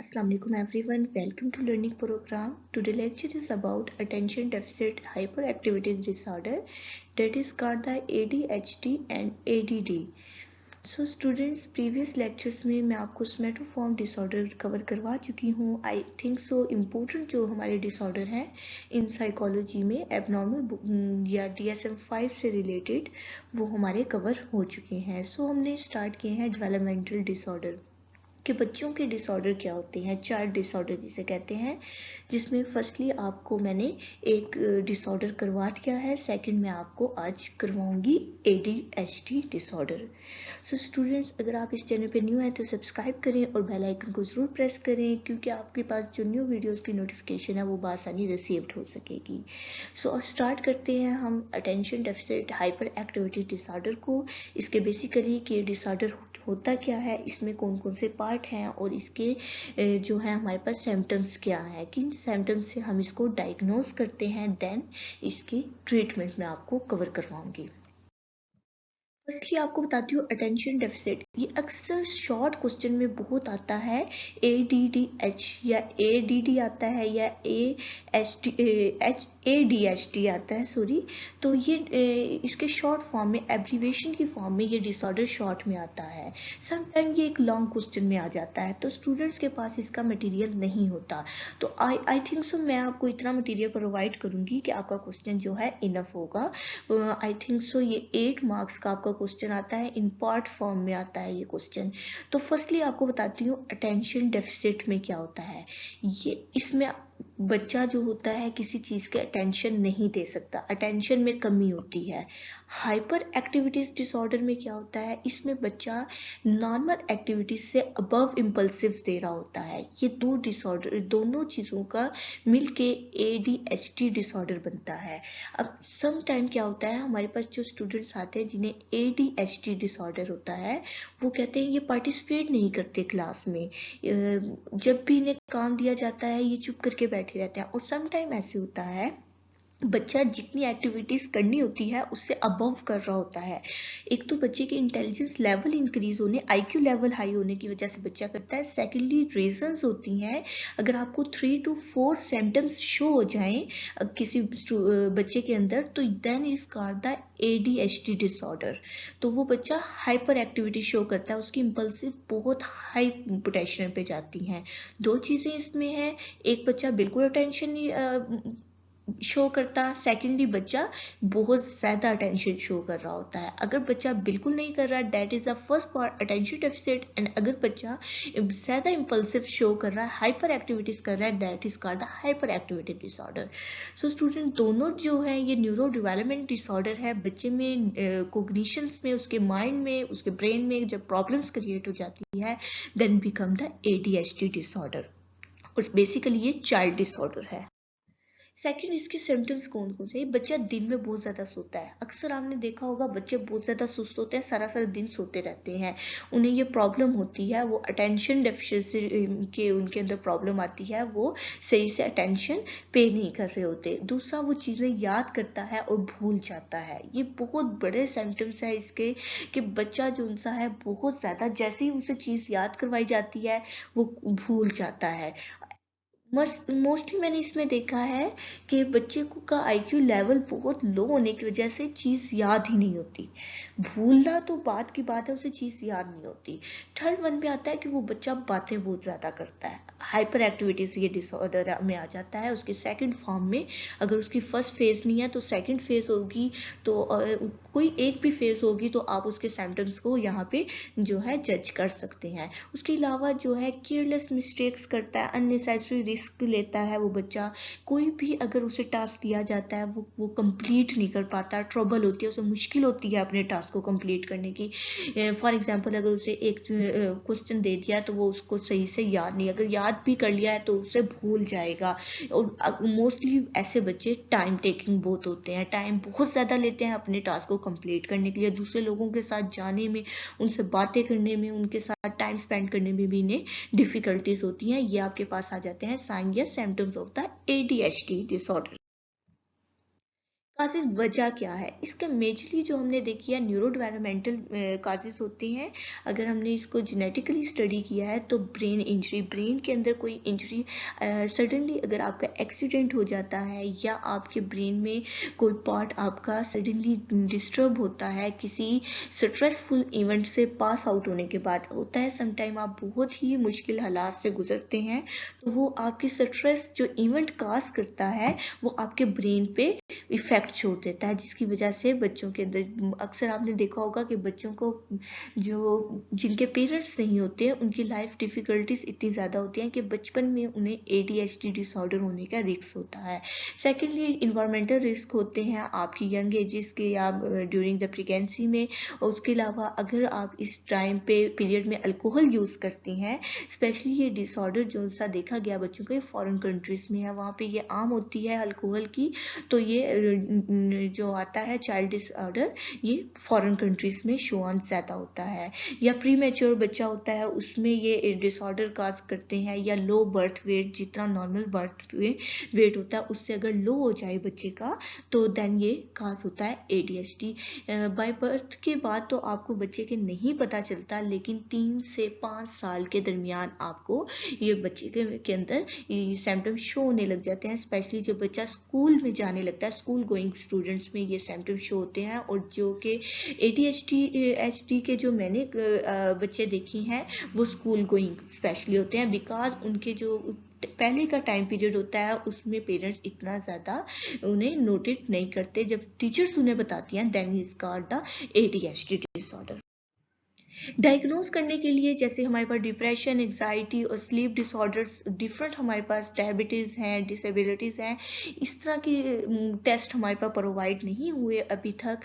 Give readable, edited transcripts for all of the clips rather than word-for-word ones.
Assalamu alaikum everyone. Welcome to learning program. Today lecture is about attention deficit hyperactivity disorder, that is called the ADHD and ADD. So students, previous lectures में मैं आपको स्मेटोफॉर्म disorder cover करवा चुकी हूँ. I think so important जो हमारे disorder हैं in psychology में एबनॉर्मल या DSM-5 से रिलेटेड वो हमारे कवर हो चुके हैं. सो हमने स्टार्ट किए हैं डेवलपमेंटल डिसऑर्डर कि बच्चों के डिसऑर्डर क्या होते हैं, चाइल्ड डिसऑर्डर जिसे कहते हैं, जिसमें फर्स्टली आपको मैंने एक डिसऑर्डर करवा दिया है, सेकंड में आपको आज करवाऊंगी ADHD डिसऑर्डर. सो स्टूडेंट्स, अगर आप इस चैनल पे न्यू हैं तो सब्सक्राइब करें और बेल आइकन को ज़रूर प्रेस करें, क्योंकि आपके पास जो न्यू वीडियोस की नोटिफिकेशन है वो बआसानी रिसीव्ड हो सकेगी. सो स्टार्ट करते हैं हम attention deficit hyper activity disorder को. इसके बेसिकली कि डिसऑर्डर होता क्या है, इसमें कौन कौन से पार्ट हैं और इसके जो है हमारे पास सिम्टम्स क्या हैं, किन सिम्टम्स से हम इसको डायग्नोज करते हैं, देन इसकी ट्रीटमेंट में आपको कवर करवाऊंगी. फर्स्टली आपको बताती हूँ अटेंशन डेफिसिट. ये अक्सर शॉर्ट क्वेश्चन में बहुत आता है. ADDH या ADD आता है या ADHD आता है, सॉरी. तो ये इसके शॉर्ट फॉर्म में, एब्रीवेशन की फॉर्म में ये डिसऑर्डर शॉर्ट में आता है. समटाइम ये एक लॉन्ग क्वेश्चन में आ जाता है, तो स्टूडेंट्स के पास इसका मटेरियल नहीं होता. तो आई थिंक सो मैं आपको इतना मटेरियल प्रोवाइड करूंगी कि आपका क्वेश्चन जो है इनफ होगा. आई थिंक सो ये 8 मार्क्स का आपका क्वेश्चन आता है, इन पार्ट फॉर्म में आता है ये क्वेश्चन. तो फर्स्टली आपको बताती हूँ अटेंशन डेफिसिट में क्या होता है. ये इसमें बच्चा जो होता है किसी चीज के अटेंशन नहीं दे सकता, अटेंशन में कमी होती है. हाइपर एक्टिविटीज डिसऑर्डर में क्या होता है, इसमें बच्चा नॉर्मल एक्टिविटीज से अबव इम्पल्सिव्स दे रहा होता है. ये दो डिसऑर्डर, दोनों चीजों का मिलके ADHD डिसऑर्डर बनता है. अब सम टाइम क्या होता है, हमारे पास जो स्टूडेंट्स आते हैं जिन्हें ADHD डिसऑर्डर होता है, वो कहते हैं ये पार्टिसिपेट नहीं करते क्लास में, जब भी इन्हें काम दिया जाता है ये चुप करके बैठे रहते हैं. और सम टाइम ऐसे होता है बच्चा जितनी एक्टिविटीज करनी होती है उससे अबव कर रहा होता है. एक तो बच्चे के इंटेलिजेंस लेवल इंक्रीज होने, IQ लेवल हाई होने की वजह से बच्चा करता है. सेकेंडली रीजंस होती हैं, अगर आपको 3 to 4 सिम्टम्स शो हो जाएं किसी बच्चे के अंदर, तो then is called the ADHD disorder. तो वो बच्चा हाइपर एक्टिविटी शो करता है, उसकी इम्पल्सिव बहुत हाई पोटेंशियल पे जाती हैं. दो चीजें इसमें हैं, एक बच्चा बिल्कुल अटेंशन नहीं शो करता, सेकेंडली बच्चा बहुत ज्यादा अटेंशन शो कर रहा होता है. अगर बच्चा बिल्कुल नहीं कर रहा, that is the first part attention deficit. And अगर बच्चा ज्यादा इंपल्सिव शो कर रहा है, हाइपर एक्टिविटीज कर रहा है, that is called the hyper activity disorder. So student, दोनों जो है ये न्यूरो डेवलपमेंट डिसऑर्डर है. बच्चे में कोग्निशंस में, उसके माइंड में, उसके ब्रेन में जब प्रॉब्लम्स क्रिएट हो जाती है, then become the ADHD disorder. और बेसिकली ये चाइल्ड डिसऑर्डर है. सेकंड, इसके सिम्टम्स कौन कौन से. बच्चा दिन में बहुत ज्यादा सोता है. अक्सर आपने देखा होगा बच्चे बहुत ज्यादा सुस्त होते हैं, सारा सारा दिन सोते रहते हैं. उन्हें ये प्रॉब्लम होती है, वो अटेंशन डेफिशिएंसी के उनके अंदर प्रॉब्लम आती है, वो सही से अटेंशन पे नहीं कर रहे होते. दूसरा, वो चीजें याद करता है और भूल जाता है. ये बहुत बड़े सिम्टम्स है इसके कि बच्चा जो उनसा है बहुत ज्यादा, जैसे ही उसे चीज याद करवाई जाती है वो भूल जाता है. मोस्टली मैंने इसमें देखा है कि बच्चे को का IQ लेवल बहुत लो होने की वजह से चीज़ याद ही नहीं होती. भूलना तो बात की बात है, उसे चीज़ याद नहीं होती. थर्ड वन में आता है कि वो बच्चा बातें बहुत ज़्यादा करता है. हाइपर एक्टिविटीज ये डिसऑर्डर में आ जाता है. उसके सेकंड फॉर्म में, अगर उसकी फर्स्ट फेज नहीं है तो सेकंड फेज होगी, तो कोई एक भी फेज होगी तो आप उसके सिम्टम्स को यहाँ पे जो है जज कर सकते हैं. उसके अलावा जो है केयरलेस मिस्टेक्स करता है, अननेसेसरी रिस्क लेता है वो बच्चा. कोई भी अगर उसे टास्क दिया जाता है वो कंप्लीट नहीं कर पाता, ट्रबल होती है, उसे मुश्किल होती है अपने टास्क को कंप्लीट करने की. फॉर एग्जांपल, अगर उसे एक क्वेश्चन दे दिया तो वो उसको सही से याद नहीं, अगर याद भी कर लिया है तो उसे भूल जाएगा. और मोस्टली ऐसे बच्चे टाइम टेकिंग बहुत होते हैं, टाइम बहुत ज़्यादा लेते हैं अपने टास्क को कंप्लीट करने के लिए. दूसरे लोगों के साथ जाने में, उनसे बातें करने में, उनके साथ टाइम स्पेंड करने में भी इन्हें डिफिकल्टीज होती हैं. ये आपके पास आ जाते हैं साइन या symptoms of the ADHD disorder. Causes वजह क्या है इसका? मेजरली जो हमने देखी है न्यूरो डेवलपमेंटल काजेज होते हैं। अगर हमने इसको जेनेटिकली स्टडी किया है तो ब्रेन इंजरी, ब्रेन के अंदर कोई इंजरी सडनली अगर आपका एक्सीडेंट हो जाता है या आपके ब्रेन में कोई पार्ट आपका सडनली डिस्टर्ब होता है किसी स्ट्रेसफुल इवेंट से पास आउट होने के बाद, होता है समटाइम आप बहुत ही मुश्किल हालात से गुजरते हैं, तो वो आपकी स्ट्रेस जो इवेंट काज करता है वो आपके ब्रेन पे इफेक्ट छोड़ देता है, जिसकी वजह से बच्चों के अंदर अक्सर आपने देखा होगा कि बच्चों को जो जिनके पेरेंट्स नहीं होते हैं उनकी लाइफ डिफिकल्टीज इतनी ज़्यादा होती हैं कि बचपन में उन्हें ADHD डिसऑर्डर होने का रिस्क होता है। सेकेंडली इन्वायरमेंटल रिस्क होते हैं आपकी यंग एजेस के या ड्यूरिंग द प्रेगनेंसी में। और उसके अलावा अगर आप इस टाइम पे पीरियड में अल्कोहल यूज़ करती हैं, स्पेशली ये डिसऑर्डर जो सा देखा गया बच्चों के फॉरेन कंट्रीज में है, वहाँ पे ये आम होती है अल्कोहल की, तो ये जो आता है चाइल्ड डिसऑर्डर ये फॉरेन कंट्रीज में शो ऑन ज़्यादा होता है। या प्री मैच्योर बच्चा होता है उसमें ये डिसऑर्डर काज करते हैं, या लो बर्थ वेट, जितना नॉर्मल बर्थ वेट होता है उससे अगर लो हो जाए बच्चे का तो देन ये काज होता है ADHD। बाय बर्थ के बाद तो आपको बच्चे के नहीं पता चलता, लेकिन 3 से 5 साल के दरमियान आपको ये बच्चे के अंदर सिम्टम्स शो होने लग जाते हैं। स्पेशली जब बच्चा स्कूल में जाने लगता है, स्कूल गोइंग स्टूडेंट्स में ये सिम्टम्स शो होते हैं। और जो कि ADHD के जो मैंने बच्चे देखे हैं वो स्कूल गोइंग स्पेशली होते हैं, बिकॉज उनके जो पहले का टाइम पीरियड होता है उसमें पेरेंट्स इतना ज़्यादा उन्हें नोटिस नहीं करते, जब टीचर्स उन्हें बताती हैं then is called the ADHD disorder. Diagnose करने के लिए जैसे हमारे पास डिप्रेशन, एग्जाइटी और स्लीप डिसऑर्डर्स डिफरेंट, हमारे पास डायबिटीज़ हैं, डिसेबिलिटीज़ हैं, इस तरह के टेस्ट हमारे पास प्रोवाइड नहीं हुए अभी तक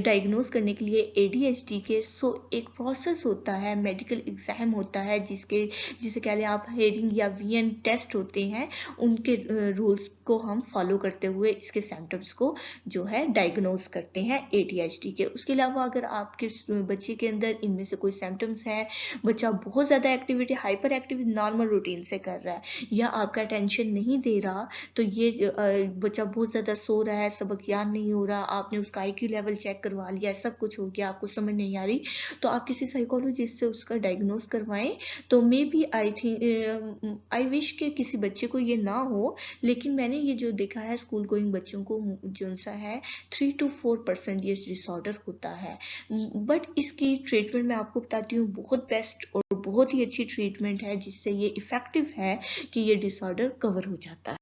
डायग्नोज करने के लिए ADHD के। सो एक प्रोसेस होता है, मेडिकल एग्जाम होता है जिसे कह लें आप हेयरिंग या VN टेस्ट होते हैं, उनके रूल्स को हम फॉलो करते हुए इसके सिम्टम्स को जो है डायग्नोज करते हैं ADHD के। उसके अलावा अगर आपके बच्चे के अंदर इनमें से कोई सिम्टम्स है, बच्चा बहुत ज़्यादा activity hyper activity normal routine से कर रहा है या आपका अटेंशन नहीं दे रहा, तो ये बच्चा बहुत ज़्यादा सो रहा है, सबक याद नहीं हो रहा, आपने उसका IQ लेवल चेक करवा लिया, सब कुछ हो गया, आपको समझ नहीं आ रही, तो आप किसी साइकोलॉजिस्ट से उसका डायग्नोज करवाएं। तो मे बी आई विश के किसी बच्चे को ये ना हो, लेकिन मैंने ये जो देखा है स्कूल गोइंग बच्चों को जो सा है 3 to 4% ये डिसऑर्डर होता है। बट इसकी ट्रीटमेंट मैं आपको बताती हूँ, बहुत बेस्ट और बहुत ही अच्छी ट्रीटमेंट है जिससे ये इफेक्टिव है कि ये डिसऑर्डर कवर हो जाता है।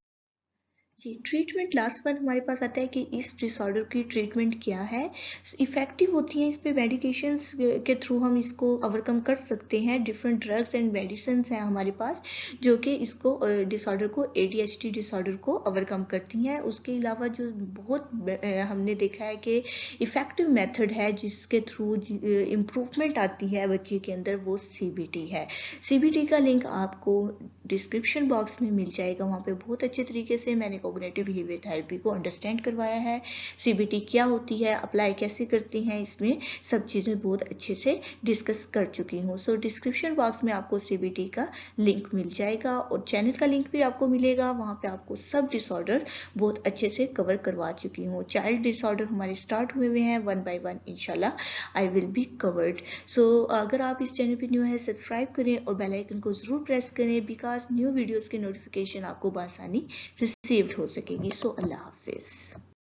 जी, ट्रीटमेंट लास्ट वन हमारे पास आता है कि इस डिसऑर्डर की ट्रीटमेंट क्या है। इफ़ेक्टिव होती हैं इस पे मेडिकेशंस के थ्रू हम इसको ओवरकम कर सकते हैं। डिफरेंट ड्रग्स एंड मेडिसिन हैं हमारे पास जो कि इसको डिसऑर्डर को ADHD डिसऑर्डर को ओवरकम करती हैं। उसके अलावा जो बहुत हमने देखा है कि इफ़ेक्टिव मेथड है जिसके थ्रू इम्प्रूवमेंट आती है बच्चे के अंदर, वो CBT है। CBT का लिंक आपको डिस्क्रिप्शन बॉक्स में मिल जाएगा, वहाँ पे बहुत अच्छे तरीके से मैंने कॉग्निटिव बिहेवियर थेरेपी को अंडरस्टैंड करवाया है। CBT क्या होती है, अप्लाई कैसे करती हैं, इसमें सब चीज़ें बहुत अच्छे से डिस्कस कर चुकी हूँ। सो डिस्क्रिप्शन बॉक्स में आपको CBT का लिंक मिल जाएगा और चैनल का लिंक भी आपको मिलेगा, वहाँ पे आपको सब डिसऑर्डर बहुत अच्छे से कवर करवा चुकी हूँ। चाइल्ड डिसऑर्डर हमारे स्टार्ट हुए हैं 1 by 1, इंशाल्लाह आई विल बी कवर्ड। सो अगर आप इस चैनल पर न्यू है सब्सक्राइब करें और बेल आइकन को ज़रूर प्रेस करें, बिकॉज न्यू वीडियोज़ की नोटिफिकेशन आपको बआसानी रिसीव्ड हो सकेगी। सो अल्लाह हाफिज़।